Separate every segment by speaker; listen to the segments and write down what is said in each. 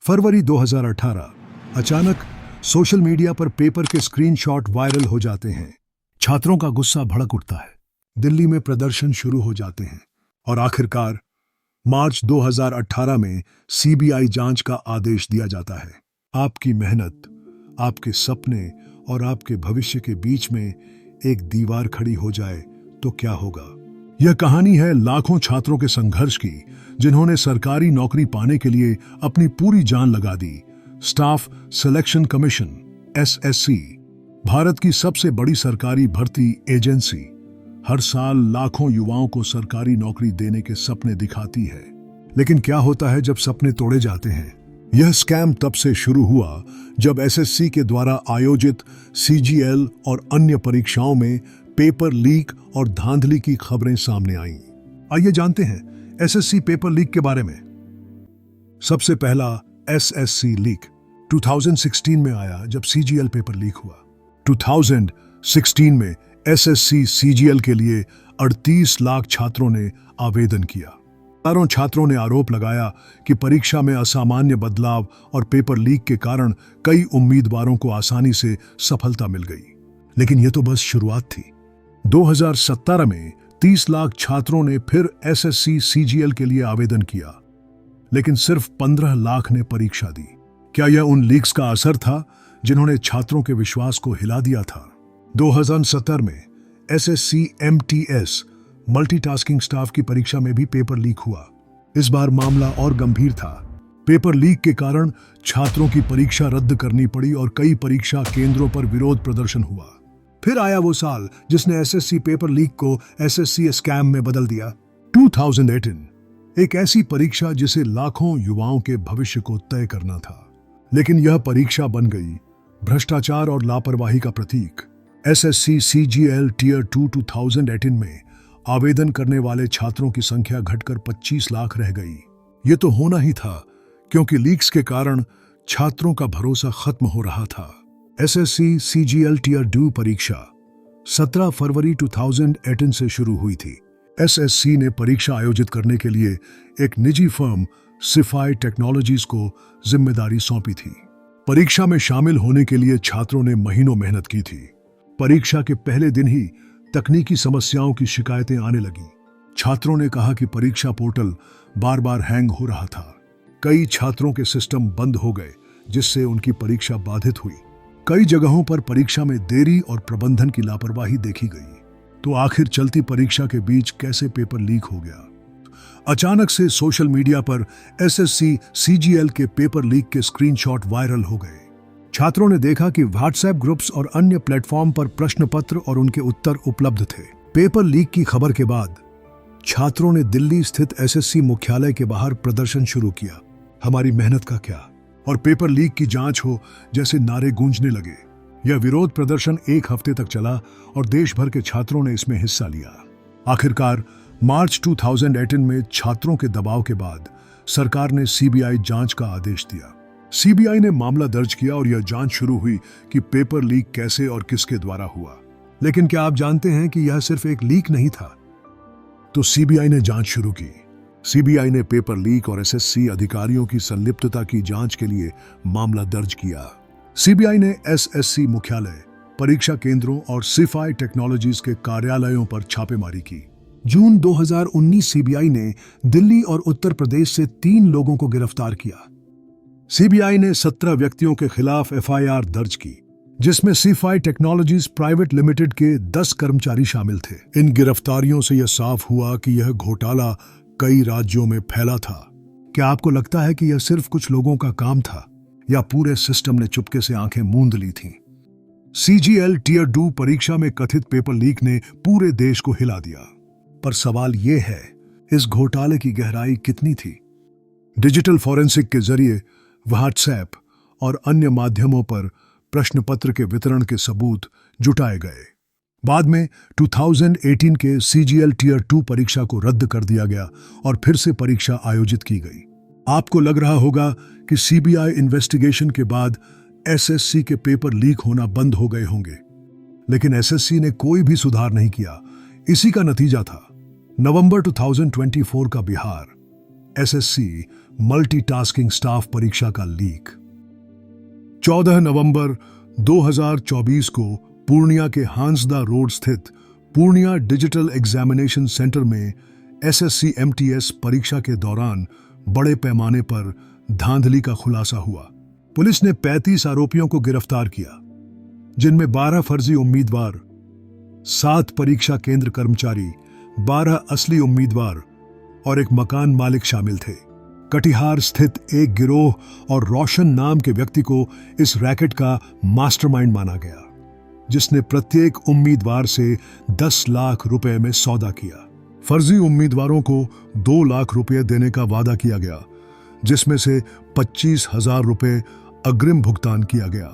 Speaker 1: फरवरी 2018 अचानक social media पर paper के स्क्रीनशॉट वायरल हो जाते हैं। छात्रों का गुस्सा भड़क उठता है। दिल्ली में प्रदर्शन शुरू हो जाते हैं और आखिरकार मार्च 2018 में सीबीआई जांच का आदेश दिया जाता है। आपकी मेहनत, आपके सपने और आपके भविष्य के बीच में एक दीवार खड़ी हो जाए तो क्या होगा। यह कहानी है लाखों छात्रों के संघर्ष की, जिन्होंने सरकारी नौकरी पाने के लिए अपनी पूरी जान लगा दी। Staff selection commission SSC, Bharat की सबसे बड़ी सरकारी भर्ती एजेंसी, हर साल लाखों युवाओं को सरकारी नौकरी देने के सपने दिखाती है। लेकिन क्या होता है जब सपने तोड़े जाते हैं? यह स्कैम तब से शुरू हुआ जब एसएससी के द्वारा आयोजित सीजीएल और अन्य परीक्षाओं में पेपर लीक और धांधली की खबरें सामने आईं। आइए जानते हैं एसएससी पेपर लीक के बारे में। सबसे पहला एसएससी लीक 2016 में आया जब सीजीएल पेपर लीक हुआ। 2016 में एसएससी सीजीएल के लिए 38 लाख छात्रों ने आवेदन किया। हजारों छात्रों ने आरोप लगाया कि परीक्षा में असामान्य बदलाव और पेपर लीक के कारण कई उम्मीदवारों को आसानी से सफलता मिल गई। लेकिन यह तो बस शुरुआत थी। 2017 में 30 लाख छात्रों ने फिर एसएससी सीजीएल के लिए आवेदन किया, लेकिन सिर्फ 15 लाख ने परीक्षा दी। क्या यह उन लीक्स का असर था जिन्होंने छात्रों के विश्वास को हिला दिया था? 2017 में एसएससी एमटीएस मल्टीटास्किंग स्टाफ की परीक्षा में भी पेपर लीक हुआ। इस बार मामला और गंभीर था। पेपर लीक के कारण छात्रों की परीक्षा रद्द करनी पड़ी और कई परीक्षा केंद्रों पर विरोध प्रदर्शन हुआ। फिर आया वो साल जिसने एसएससी पेपर लीक को एसएससी स्कैम में बदल दिया। 2018, एक ऐसी परीक्षा जिसे लाखों युवाओं के भविष्य को तय करना था, लेकिन यह परीक्षा बन गई भ्रष्टाचार और लापरवाही का प्रतीक। एसएससी सीजीएल टियर 2 2018 में आवेदन करने वाले छात्रों की संख्या घटकर 25 लाख रह गई। ये तो होना ही था, क्योंकि लीक्स के कारण छात्रों का भरोसा खत्म हो रहा था। एसएससी सीजीएल टियर 2 परीक्षा 17 फरवरी 2018 से शुरू हुई थी। एसएससी ने परीक्षा आयोजित करने के लिए एक निजी फर्म सिफाई टेक्नोलॉजीज को जिम्मेदारी सौंपी थी। परीक्षा में शामिल होने के लिए छात्रों ने महीनों मेहनत की थी। परीक्षा के पहले दिन ही तकनीकी समस्याओं की शिकायतें आने लगी। छात्रों ने कहा कि परीक्षा पोर्टल बार बार हैंग हो रहा था। कई छात्रों के सिस्टम बंद हो गए, जिससे उनकी परीक्षा बाधित हुई। कई जगहों पर परीक्षा में देरी और प्रबंधन की लापरवाही देखी गई। तो आखिर चलती परीक्षा के बीच कैसे पेपर लीक हो गया? अचानक से सोशल मीडिया पर एसएससी सीजीएल के पेपर लीक के स्क्रीनशॉट वायरल हो गए। छात्रों ने देखा कि व्हाट्सएप ग्रुप्स और अन्य प्लेटफॉर्म पर प्रश्न पत्र और उनके उत्तर उपलब्ध थे। पेपर लीक की खबर के बाद छात्रों ने दिल्ली स्थित एसएससी मुख्यालय के बाहर प्रदर्शन शुरू किया। हमारी मेहनत का क्या, और पेपर लीक की जांच हो जैसे नारे गूंजने लगे। यह विरोध प्रदर्शन एक हफ्ते तक चला और देश भर के छात्रों ने इसमें हिस्सा लिया। आखिरकार मार्च 2018 में छात्रों के दबाव के बाद सरकार ने सीबीआई जांच का आदेश दिया। सीबीआई ने मामला दर्ज किया और यह जांच शुरू हुई कि पेपर लीक कैसे और किसके द्वारा हुआ। लेकिन क्या आप जानते हैं कि यह सिर्फ एक लीक नहीं था? तो सीबीआई ने जांच शुरू की। सीबीआई ने पेपर लीक और एसएससी अधिकारियों की संलिप्तता की जांच के लिए मामला दर्ज किया। सीबीआई ने एसएससी मुख्यालय, परीक्षा केंद्रों और सिफाई टेक्नोलॉजीज के कार्यालयों पर छापेमारी की। जून 2019 सीबीआई ने दिल्ली और उत्तर प्रदेश से 3 लोगों को गिरफ्तार किया। सीबीआई ने 17 व्यक्तियों के खिलाफ एफआईआर दर्ज की, जिसमें सिफाई टेक्नोलॉजीज प्राइवेट लिमिटेड के 10 कर्मचारी शामिल थे। इन गिरफ्तारियों से यह साफ हुआ कि यह घोटाला कई राज्यों में फैला था। क्या आपको लगता है कि यह सिर्फ कुछ लोगों का काम था, या पूरे सिस्टम ने चुपके से आंखें मूंद ली थीं? सीजीएल टियर 2 परीक्षा में कथित पेपर लीक ने पूरे देश को हिला दिया। पर सवाल यह है, इस घोटाले की गहराई कितनी थी? डिजिटल फॉरेंसिक के जरिए व्हाट्सएप और अन्य माध्यमों पर प्रश्न पत्र के वितरण के सबूत जुटाए गए। बाद में 2018 के सीजीएल टियर 2 परीक्षा को रद्द कर दिया गया और फिर से परीक्षा आयोजित की गई। आपको लग रहा होगा कि सीबीआई इन्वेस्टिगेशन के बाद एसएससी के पेपर लीक होना बंद हो गए होंगे, लेकिन एसएससी ने कोई भी सुधार नहीं किया। इसी का नतीजा था नवंबर 2024 का बिहार। एसएससी मल्टीटास्किंग स्टाफ परीक्षा का लीक। 14 नवंबर 2024 को पूर्णिया के हांसदा रोड स्थित पूर्णिया डिजिटल एग्जामिनेशन सेंटर में एसएससी एमटीएस परीक्षा के दौरान बड़े पैमाने पर धांधली का खुलासा हुआ। पुलिस ने 35 आरोपियों को गिरफ्तार किया, जिनमें 12 फर्जी उम्मीदवार, 7 परीक्षा केंद्र कर्मचारी, 12 असली उम्मीदवार और एक मकान मालिक शामिल थे। कटिहार स्थित एक गिरोह और रोशन नाम के व्यक्ति को इस रैकेट का मास्टरमाइंड माना गया, जिसने प्रत्येक उम्मीदवार से 10 लाख रुपए में सौदा किया। फर्जी उम्मीदवारों को 2 लाख रुपए देने का वादा किया गया, जिसमें से 25,000 रुपए अग्रिम भुगतान किया गया।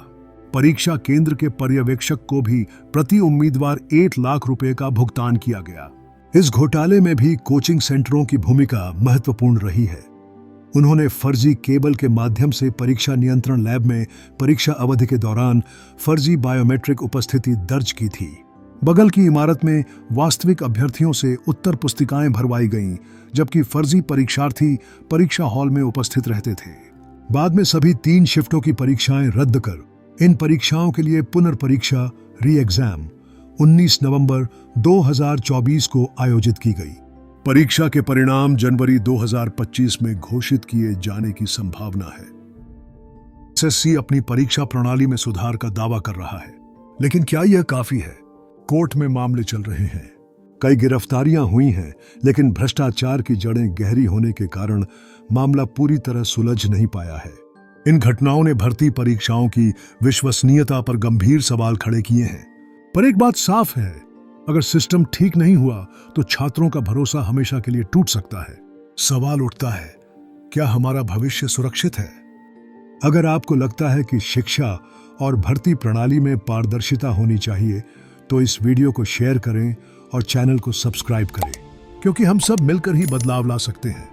Speaker 1: परीक्षा केंद्र के पर्यवेक्षक को भी प्रति उम्मीदवार 1 लाख रुपए का भुगतान किया गया। इस घोटाले में भी कोचिंग सेंटरों की भूमिका महत्वपूर्ण रही है। उन्होंने फर्जी केबल के माध्यम से परीक्षा नियंत्रण लैब में परीक्षा अवधि के दौरान फर्जी बायोमेट्रिक उपस्थिति दर्ज की थी। बगल की इमारत में वास्तविक अभ्यर्थियों से उत्तर पुस्तिकाएं भरवाई गईं, जबकि फर्जी परीक्षार्थी परीक्षा हॉल में उपस्थित रहते थे। बाद में सभी 3 शिफ्टों की परीक्षाएं रद्द कर इन परीक्षाओं के लिए पुनर्परीक्षा री एग्जाम 19 नवंबर 2024 को आयोजित की गई। परीक्षा के परिणाम जनवरी 2025 में घोषित किए जाने की संभावना है। एसएससी अपनी परीक्षा प्रणाली में सुधार का दावा कर रहा है, लेकिन क्या यह काफी है? कोर्ट में मामले चल रहे हैं, कई गिरफ्तारियां हुई हैं, लेकिन भ्रष्टाचार की जड़ें गहरी होने के कारण मामला पूरी तरह सुलझ नहीं पाया है। इन घटनाओं ने भर्ती परीक्षाओं की विश्वसनीयता पर गंभीर सवाल खड़े किए हैं। पर एक बात साफ है, अगर सिस्टम ठीक नहीं हुआ तो छात्रों का भरोसा हमेशा के लिए टूट सकता है। सवाल उठता है, क्या हमारा भविष्य सुरक्षित है? अगर आपको लगता है कि शिक्षा और भर्ती प्रणाली में पारदर्शिता होनी चाहिए, तो इस वीडियो को शेयर करें और चैनल को सब्सक्राइब करें, क्योंकि हम सब मिलकर ही बदलाव ला सकते हैं।